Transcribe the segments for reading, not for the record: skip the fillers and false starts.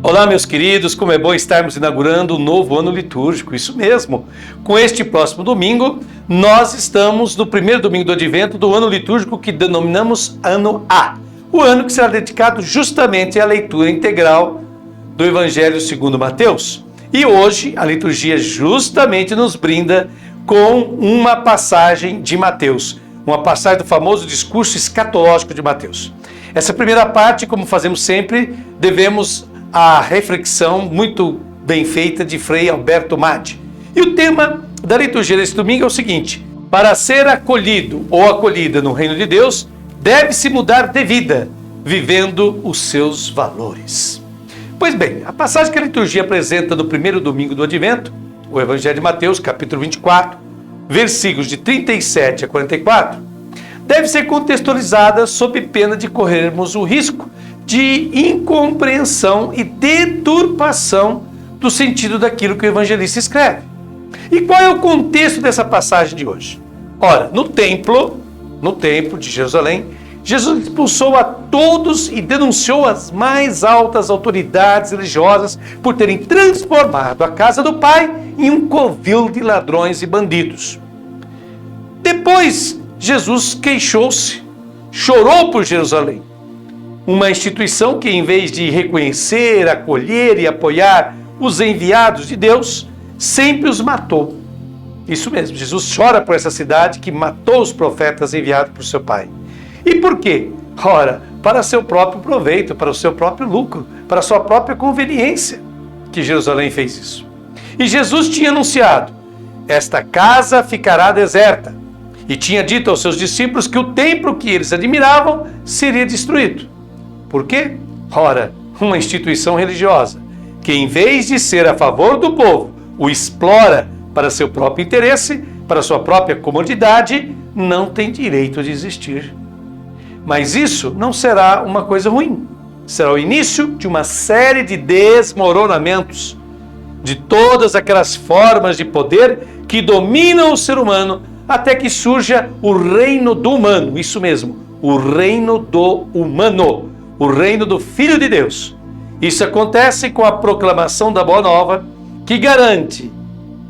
Olá, meus queridos, como é bom estarmos inaugurando um novo ano litúrgico, isso mesmo. Com este próximo domingo, nós estamos no primeiro domingo do Advento do ano litúrgico que denominamos Ano A, o ano que será dedicado justamente à leitura integral do Evangelho segundo Mateus. E hoje a liturgia justamente nos brinda com uma passagem de Mateus, uma passagem do famoso discurso escatológico de Mateus. Essa primeira parte, como fazemos sempre, devemos a reflexão muito bem feita de Frei Alberto Maggi. E o tema da liturgia desse domingo é o seguinte: para ser acolhido ou acolhida no reino de Deus, deve-se mudar de vida, vivendo os seus valores. Pois bem, a passagem que a liturgia apresenta no primeiro domingo do Advento, o Evangelho de Mateus, capítulo 24, versículos de 37 a 44, deve ser contextualizada sob pena de corrermos o risco de incompreensão e deturpação do sentido daquilo que o evangelista escreve. E qual é o contexto dessa passagem de hoje? Ora, no templo de Jerusalém, Jesus expulsou a todos e denunciou as mais altas autoridades religiosas por terem transformado a casa do Pai em um covil de ladrões e bandidos. Depois, Jesus queixou-se, chorou por Jerusalém, uma instituição que, em vez de reconhecer, acolher e apoiar os enviados de Deus, sempre os matou. Isso mesmo, Jesus chora por essa cidade que matou os profetas enviados por seu Pai. E por quê? Ora, para seu próprio proveito, para o seu próprio lucro, para a sua própria conveniência, que Jerusalém fez isso. E Jesus tinha anunciado: esta casa ficará deserta. E tinha dito aos seus discípulos que o templo que eles admiravam seria destruído. Por quê? Ora, uma instituição religiosa que, em vez de ser a favor do povo, o explora para seu próprio interesse, para sua própria comodidade, não tem direito de existir. Mas isso não será uma coisa ruim. Será o início de uma série de desmoronamentos de todas aquelas formas de poder que dominam o ser humano, até que surja o reino do humano, isso mesmo, o reino do humano, o reino do Filho de Deus. Isso acontece com a proclamação da Boa Nova, que garante: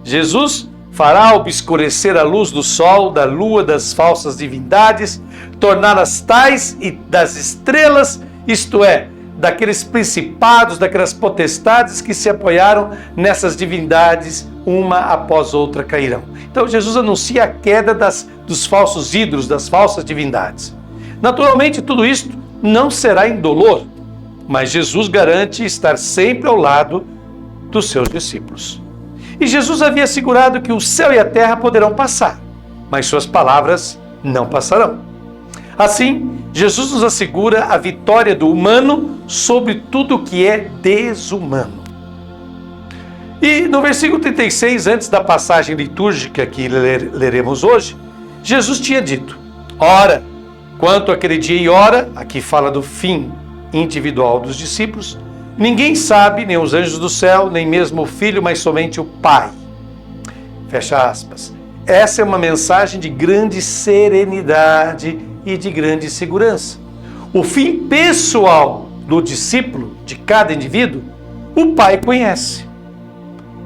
Jesus fará obscurecer a luz do sol, da lua, das falsas divindades, torná-las tais e das estrelas, isto é, daqueles principados, daquelas potestades que se apoiaram nessas divindades, uma após outra cairão. Então Jesus anuncia a queda dos falsos ídolos, das falsas divindades. Naturalmente, tudo isto não será indolor, mas Jesus garante estar sempre ao lado dos seus discípulos. E Jesus havia assegurado que o céu e a terra poderão passar, mas suas palavras não passarão. Assim, Jesus nos assegura a vitória do humano sobre tudo que é desumano. E no versículo 36, antes da passagem litúrgica que leremos hoje, Jesus tinha dito: ora, quanto àquele dia e hora, aqui fala do fim individual dos discípulos, ninguém sabe, nem os anjos do céu, nem mesmo o Filho, mas somente o Pai. Fecha aspas. Essa é uma mensagem de grande serenidade e de grande segurança. O fim pessoal do discípulo, de cada indivíduo, o Pai conhece.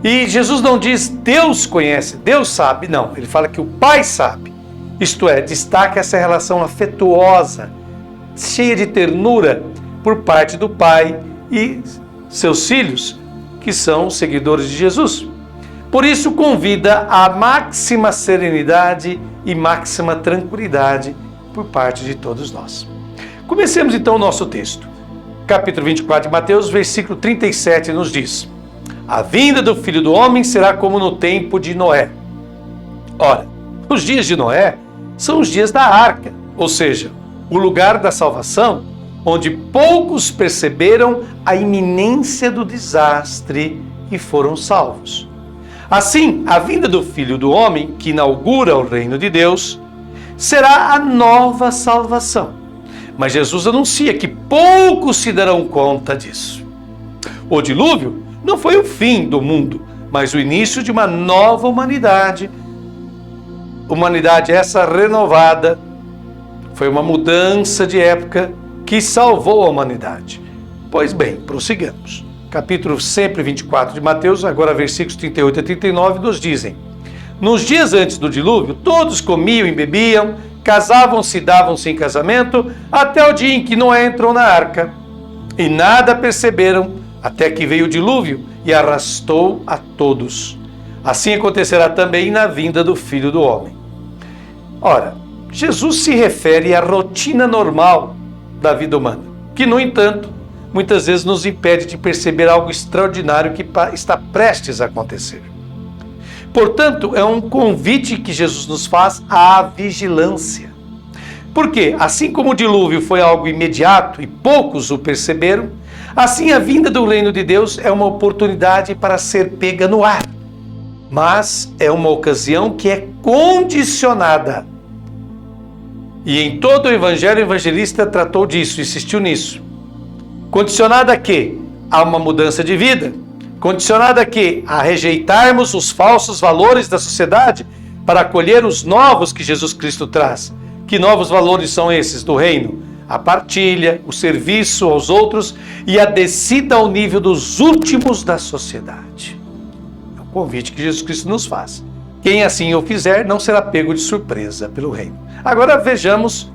E Jesus não diz Deus conhece, Deus sabe, não. Ele fala que o Pai sabe. Isto é, destaca essa relação afetuosa, cheia de ternura por parte do Pai e seus filhos, que são seguidores de Jesus. Por isso, convida a máxima serenidade e máxima tranquilidade por parte de todos nós. Comecemos então o nosso texto. Capítulo 24 de Mateus, versículo 37 nos diz: a vinda do Filho do Homem será como no tempo de Noé. Ora, os dias de Noé são os dias da arca, ou seja, o lugar da salvação, onde poucos perceberam a iminência do desastre e foram salvos. Assim, a vinda do Filho do Homem, que inaugura o reino de Deus, será a nova salvação. Mas Jesus anuncia que poucos se darão conta disso. O dilúvio não foi o fim do mundo, mas o início de uma nova humanidade. Humanidade essa renovada. Foi uma mudança de época que salvou a humanidade. Pois bem, prossigamos. capítulo sempre 24 de Mateus, agora versículos 38 a 39, nos dizem: nos dias antes do dilúvio, todos comiam e bebiam, casavam-se e davam-se em casamento, até o dia em que Noé entrou na arca. E nada perceberam, até que veio o dilúvio e arrastou a todos. Assim acontecerá também na vinda do Filho do Homem. Ora, Jesus se refere à rotina normal da vida humana, que, no entanto, muitas vezes nos impede de perceber algo extraordinário que está prestes a acontecer. Portanto, é um convite que Jesus nos faz à vigilância. Porque, assim como o dilúvio foi algo imediato e poucos o perceberam, assim a vinda do reino de Deus é uma oportunidade para ser pega no ar. Mas é uma ocasião que é condicionada. E em todo o Evangelho, o evangelista tratou disso, insistiu nisso. Condicionada a quê? A uma mudança de vida. Condicionada a quê? A rejeitarmos os falsos valores da sociedade para acolher os novos que Jesus Cristo traz. Que novos valores são esses do reino? A partilha, o serviço aos outros e a descida ao nível dos últimos da sociedade. É o convite que Jesus Cristo nos faz. Quem assim o fizer não será pego de surpresa pelo reino. Agora vejamos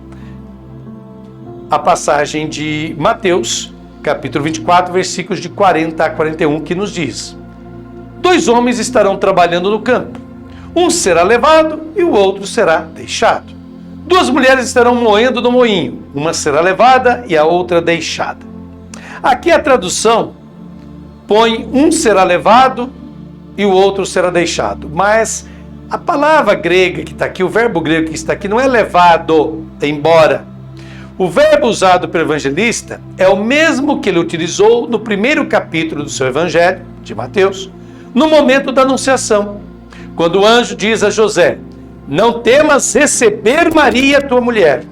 a passagem de Mateus, capítulo 24, versículos de 40 a 41, que nos diz: 2 homens estarão trabalhando no campo. Um será levado e o outro será deixado. 2 mulheres estarão moendo no moinho. Uma será levada e a outra deixada. Aqui a tradução põe um será levado e o outro será deixado. Mas a palavra grega que está aqui, o verbo grego que está aqui, não é levado embora. O verbo usado pelo evangelista é o mesmo que ele utilizou no primeiro capítulo do seu evangelho, de Mateus, no momento da anunciação, quando o anjo diz a José: não temas receber Maria, tua mulher.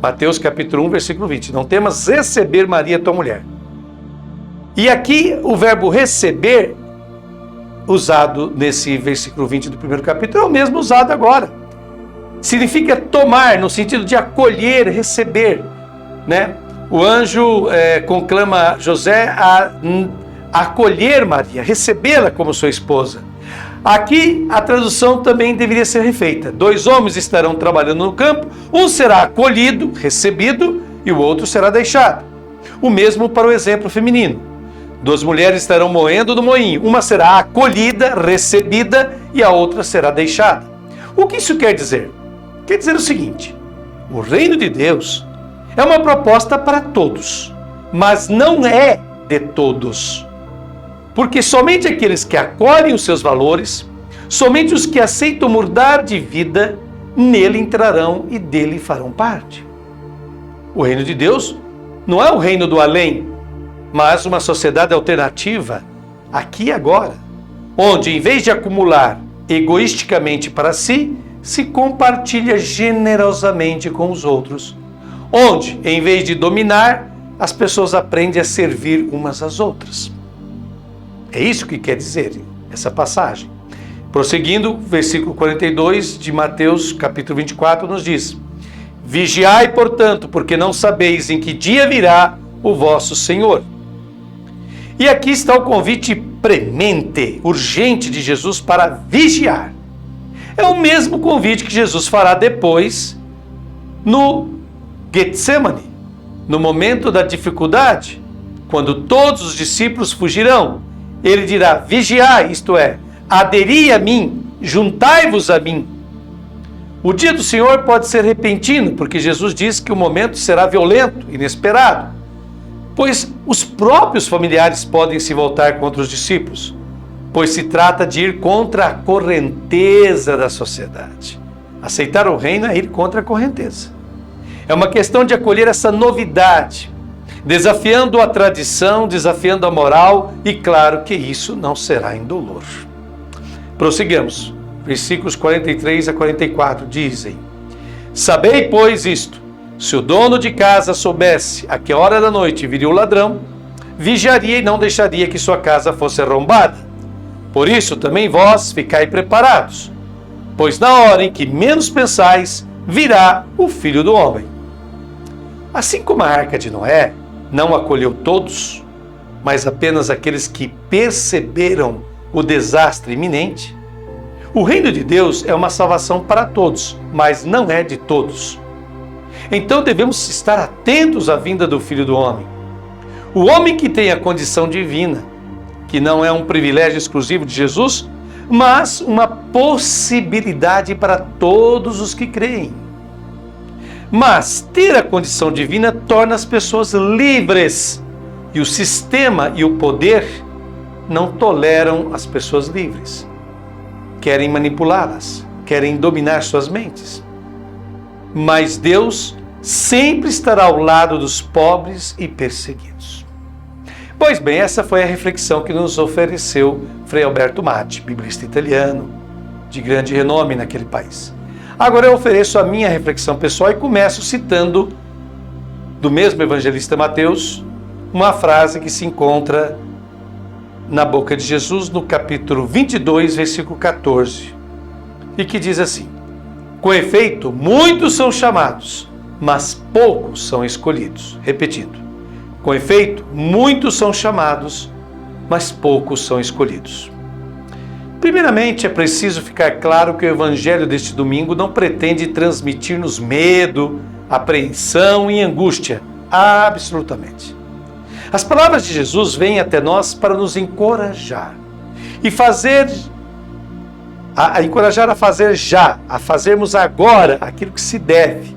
Mateus capítulo 1, versículo 20. Não temas receber Maria, tua mulher. E aqui o verbo receber, usado nesse versículo 20 do primeiro capítulo, é o mesmo usado agora. Significa tomar, no sentido de acolher, receber, né? O anjo conclama José a acolher Maria, recebê-la como sua esposa. Aqui a tradução também deveria ser refeita. 2 homens estarão trabalhando no campo, um será acolhido, recebido, e o outro será deixado. O mesmo para o exemplo feminino. 2 mulheres estarão moendo no moinho, uma será acolhida, recebida, e a outra será deixada. O que isso quer dizer? Quer dizer o seguinte: o reino de Deus é uma proposta para todos, mas não é de todos. Porque somente aqueles que acolhem os seus valores, somente os que aceitam mudar de vida, nele entrarão e dele farão parte. O reino de Deus não é o reino do além, mas uma sociedade alternativa, aqui e agora, onde em vez de acumular egoisticamente para si, se compartilha generosamente com os outros. Onde, em vez de dominar, as pessoas aprendem a servir umas às outras. É isso que quer dizer essa passagem. Prosseguindo, versículo 42 de Mateus, capítulo 24, nos diz: vigiai, portanto, porque não sabeis em que dia virá o vosso Senhor. E aqui está o convite premente, urgente de Jesus para vigiar. É o mesmo convite que Jesus fará depois no Getsemane, no momento da dificuldade, quando todos os discípulos fugirão. Ele dirá: vigiai, isto é, aderi a mim, juntai-vos a mim. O dia do Senhor pode ser repentino, porque Jesus diz que o momento será violento, inesperado, pois os próprios familiares podem se voltar contra os discípulos, pois se trata de ir contra a correnteza da sociedade. Aceitar o reino é ir contra a correnteza. É uma questão de acolher essa novidade, desafiando a tradição, desafiando a moral, e claro que isso não será indolor. Prossigamos. Versículos 43 a 44 dizem: sabei, pois, isto: se o dono de casa soubesse a que hora da noite viria o ladrão, vigiaria e não deixaria que sua casa fosse arrombada. Por isso também vós ficai preparados, pois na hora em que menos pensais, virá o Filho do Homem. Assim como a arca de Noé não acolheu todos, mas apenas aqueles que perceberam o desastre iminente. O reino de Deus é uma salvação para todos, mas não é de todos. Então devemos estar atentos à vinda do Filho do Homem. O homem que tem a condição divina, que não é um privilégio exclusivo de Jesus, mas uma possibilidade para todos os que creem. Mas ter a condição divina torna as pessoas livres, e o sistema e o poder não toleram as pessoas livres. Querem manipulá-las, querem dominar suas mentes. Mas Deus sempre estará ao lado dos pobres e perseguidos. Pois bem, essa foi a reflexão que nos ofereceu Frei Alberto Matti, biblista italiano, de grande renome naquele país. Agora eu ofereço a minha reflexão pessoal e começo citando do mesmo evangelista Mateus, uma frase que se encontra na boca de Jesus no capítulo 22, versículo 14, e que diz assim: com efeito, muitos são chamados, mas poucos são escolhidos. Repetindo, com efeito, muitos são chamados, mas poucos são escolhidos. Primeiramente, é preciso ficar claro que o evangelho deste domingo não pretende transmitir-nos medo, apreensão e angústia. Absolutamente. As palavras de Jesus vêm até nós para nos encorajar e encorajar a fazer já, a fazermos agora aquilo que se deve.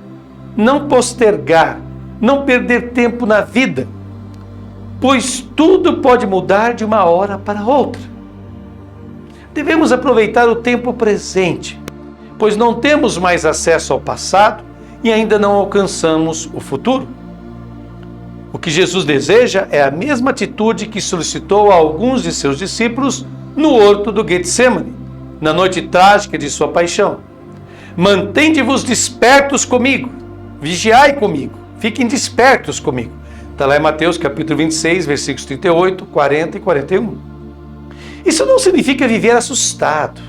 Não postergar, não perder tempo na vida, pois tudo pode mudar de uma hora para outra. Devemos aproveitar o tempo presente, pois não temos mais acesso ao passado e ainda não alcançamos o futuro. O que Jesus deseja é a mesma atitude que solicitou a alguns de seus discípulos no horto do Getsemane, na noite trágica de sua paixão. Mantende-vos despertos comigo, vigiai comigo, fiquem despertos comigo. Está lá em Mateus capítulo 26, versículos 38, 40 e 41. Isso não significa viver assustado.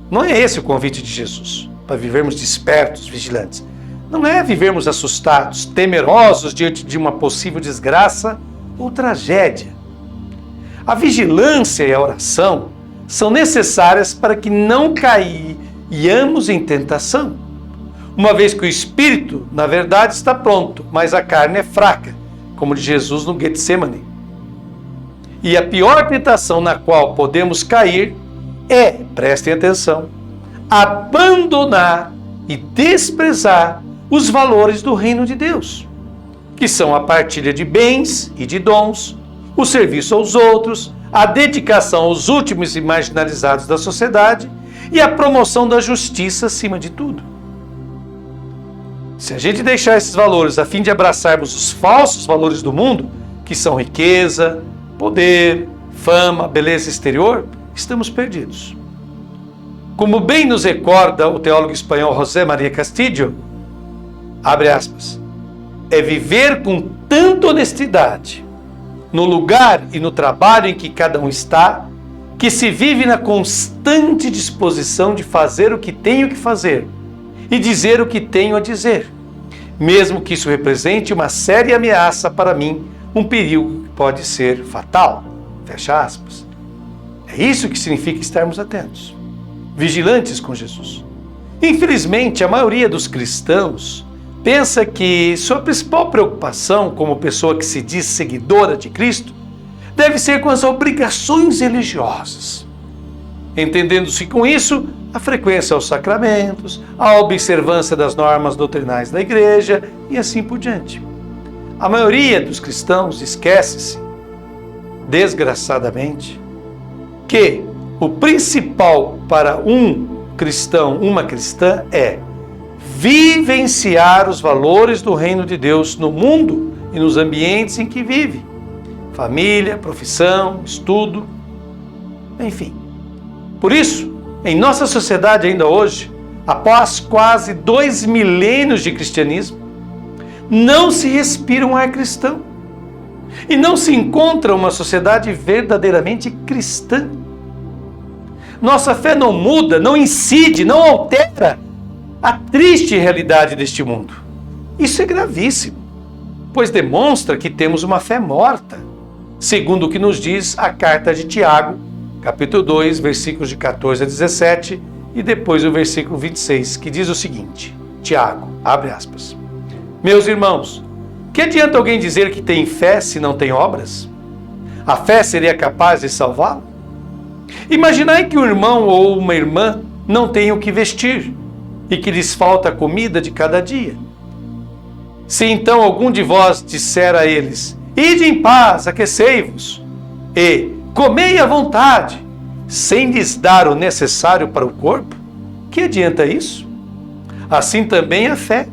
Não é esse o convite de Jesus, para vivermos despertos, vigilantes. Não é vivermos assustados, temerosos diante de uma possível desgraça ou tragédia. A vigilância e a oração são necessárias para que não caiamos em tentação, uma vez que o espírito, na verdade, está pronto, mas a carne é fraca, como de Jesus no Getsemane. E a pior tentação na qual podemos cair é, prestem atenção, abandonar e desprezar os valores do reino de Deus, que são a partilha de bens e de dons, o serviço aos outros, a dedicação aos últimos e marginalizados da sociedade e a promoção da justiça acima de tudo. Se a gente deixar esses valores a fim de abraçarmos os falsos valores do mundo, que são riqueza, poder, fama, beleza exterior, estamos perdidos. Como bem nos recorda o teólogo espanhol José María Castillo, abre aspas, é viver com tanta honestidade no lugar e no trabalho em que cada um está, que se vive na constante disposição de fazer o que tenho que fazer e dizer o que tenho a dizer, mesmo que isso represente uma séria ameaça para mim, um perigo que pode ser fatal. Fecha aspas. É isso que significa estarmos atentos, vigilantes com Jesus. Infelizmente, a maioria dos cristãos pensa que sua principal preocupação como pessoa que se diz seguidora de Cristo deve ser com as obrigações religiosas, entendendo-se com isso a frequência aos sacramentos, a observância das normas doutrinais da igreja e assim por diante. A maioria dos cristãos esquece-se, desgraçadamente, que o principal para um cristão, uma cristã, é vivenciar os valores do reino de Deus no mundo e nos ambientes em que vive. Família, profissão, estudo, enfim. Por isso, em nossa sociedade ainda hoje, após quase 2 milênios de cristianismo, não se respira um ar cristão e não se encontra uma sociedade verdadeiramente cristã. Nossa fé não muda, não incide, não altera a triste realidade deste mundo. Isso é gravíssimo, pois demonstra que temos uma fé morta, segundo o que nos diz a carta de Tiago, capítulo 2, versículos de 14 a 17, e depois o versículo 26, que diz o seguinte: Tiago, abre aspas. Meus irmãos, que adianta alguém dizer que tem fé se não tem obras? A fé seria capaz de salvá-lo? Imaginai que um irmão ou uma irmã não tenham o que vestir e que lhes falta a comida de cada dia. Se então algum de vós disser a eles: ide em paz, aquecei-vos, e comei à vontade, sem lhes dar o necessário para o corpo, que adianta isso? Assim também a fé,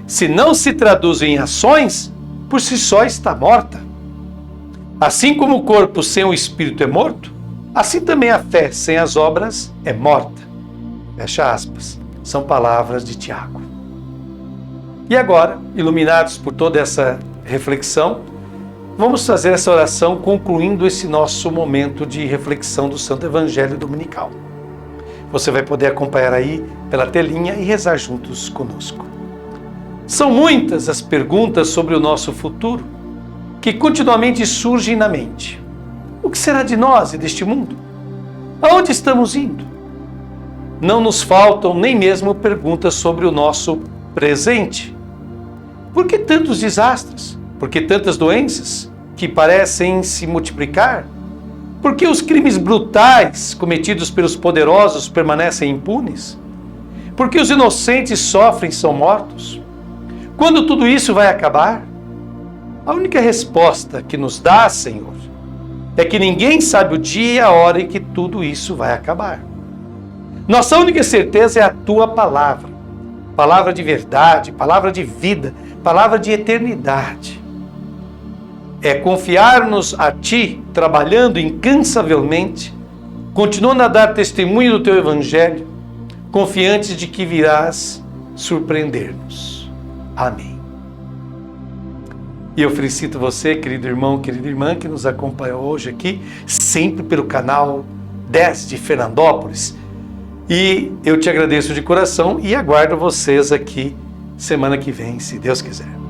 se não se traduz em ações, por si só está morta. Assim como o corpo sem o espírito é morto, assim também a fé sem as obras é morta. Fecha aspas. São palavras de Tiago. E agora, iluminados por toda essa reflexão, vamos fazer essa oração concluindo esse nosso momento de reflexão do Santo Evangelho Dominical. Você vai poder acompanhar aí pela telinha e rezar juntos conosco. São muitas as perguntas sobre o nosso futuro que continuamente surgem na mente. O que será de nós e deste mundo? Aonde estamos indo? Não nos faltam nem mesmo perguntas sobre o nosso presente. Por que tantos desastres? Por que tantas doenças que parecem se multiplicar? Por que os crimes brutais cometidos pelos poderosos permanecem impunes? Por que os inocentes sofrem e são mortos? Quando tudo isso vai acabar? A única resposta que nos dá, Senhor, é que ninguém sabe o dia e a hora em que tudo isso vai acabar. Nossa única certeza é a Tua palavra. Palavra de verdade, palavra de vida, palavra de eternidade. É confiar-nos a Ti, trabalhando incansavelmente, continuando a dar testemunho do Teu Evangelho, confiantes de que virás surpreender-nos. Amém. E eu felicito você, querido irmão, querida irmã, que nos acompanha hoje aqui, sempre pelo canal 10 de Fernandópolis. E eu te agradeço de coração e aguardo vocês aqui semana que vem, se Deus quiser.